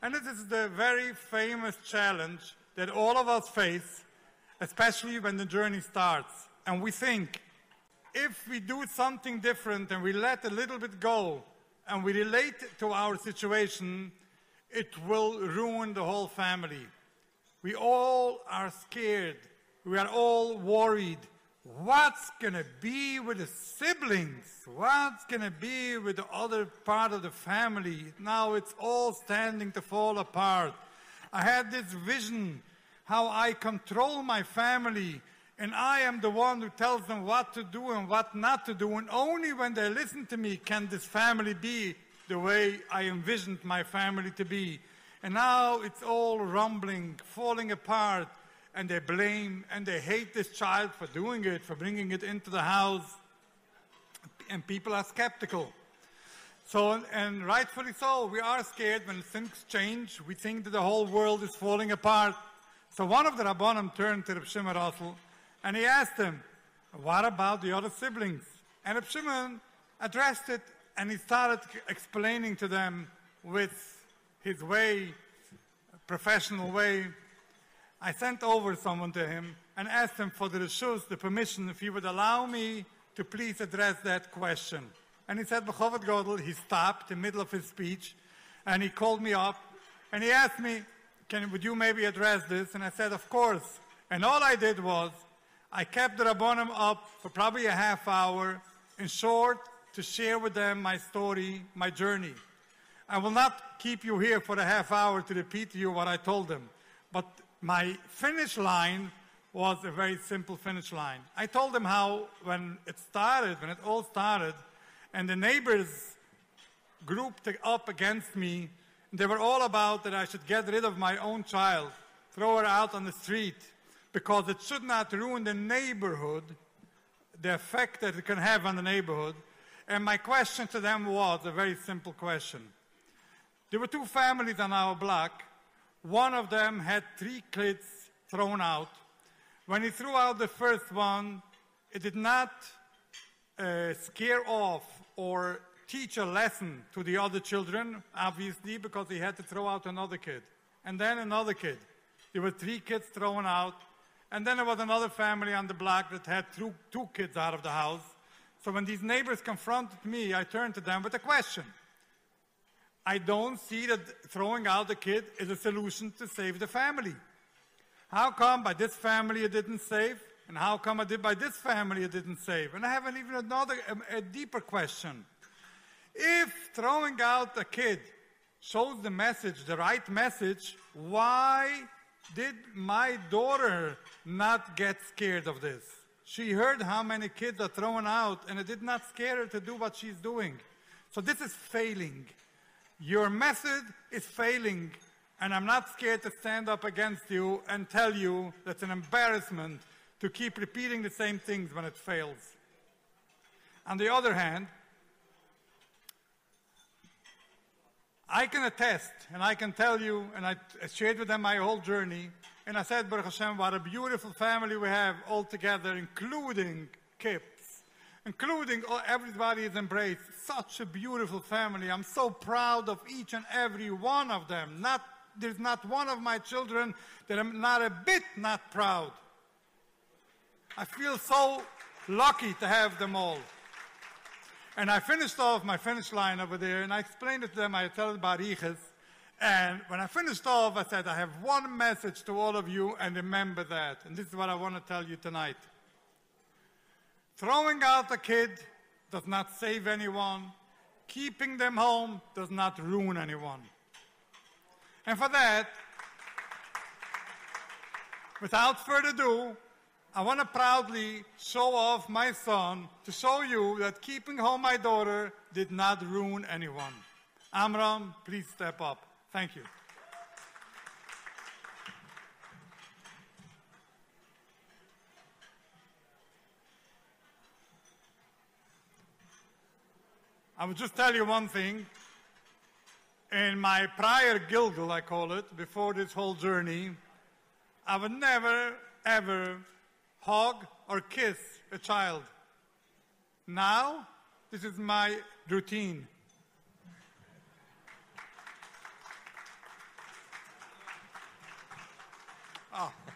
And this is the very famous challenge that all of us face, especially when the journey starts. And we think, if we do something different and we let a little bit go and we relate to our situation, it will ruin the whole family. We all are scared. We are all worried. What's going to be with the siblings? What's going to be with the other part of the family? Now it's all standing to fall apart. I had this vision how I control my family, and I am the one who tells them what to do and what not to do, and only when they listen to me can this family be the way I envisioned my family to be. And now it's all rumbling, falling apart, and they blame and they hate this child for doing it, for bringing it into the house, and people are skeptical. So, and rightfully so, we are scared when things change. We think that the whole world is falling apart. So one of the Rabbanim turned to Reb Shimon Russell and he asked him, what about the other siblings? And Reb Shimon addressed it and he started explaining to them with his way, professional way. I sent over someone to him and asked him for the reshus, the permission, if he would allow me to please address that question. And he said, B'chovot Godel, he stopped in the middle of his speech and he called me up and he asked me, would you maybe address this? And I said, of course. And all I did was, I kept the Rabbanim up for probably a half hour, in short, to share with them my story, my journey. I will not keep you here for a half hour to repeat to you what I told them. But my finish line was a very simple finish line. I told them how when it all started, and the neighbors grouped up against me, they were all about that I should get rid of my own child, throw her out on the street, because it should not ruin the neighborhood, the effect that it can have on the neighborhood. And my question to them was a very simple question. There were two families on our block. One of them had 3 kids thrown out. When he threw out the first one, it did not scare off or teach a lesson to the other children, obviously, because he had to throw out another kid. And then another kid. There were 3 kids thrown out. And then there was another family on the block that had 2 kids out of the house. So when these neighbors confronted me, I turned to them with a question. I don't see that throwing out the kid is a solution to save the family. How come by this family it didn't save? And how come by this family it didn't save? And I have even a deeper question. If throwing out a kid shows the message, the right message, why did my daughter not get scared of this? She heard how many kids are thrown out, and it did not scare her to do what she's doing. So this is failing. Your method is failing, and I'm not scared to stand up against you and tell you that's an embarrassment to keep repeating the same things when it fails. On the other hand, I can attest, and I can tell you, and I shared with them my whole journey, and I said, Baruch Hashem, what a beautiful family we have all together, including kids, including everybody is embraced. Such a beautiful family. I'm so proud of each and every one of them. There's not one of my children that I'm not a bit not proud. I feel so lucky to have them all. And I finished off my finish line over there, and I explained it to them. I tell it about Riches. And when I finished off, I said, I have one message to all of you, and remember that. And this is what I want to tell you tonight. Throwing out a kid does not save anyone. Keeping them home does not ruin anyone. And for that, without further ado, I want to proudly show off my son to show you that keeping home my daughter did not ruin anyone. Amram, please step up. Thank you. I will just tell you one thing. In my prior Gilgal, I call it, before this whole journey, I would never, ever hug or kiss a child. Now, this is my routine. Ah.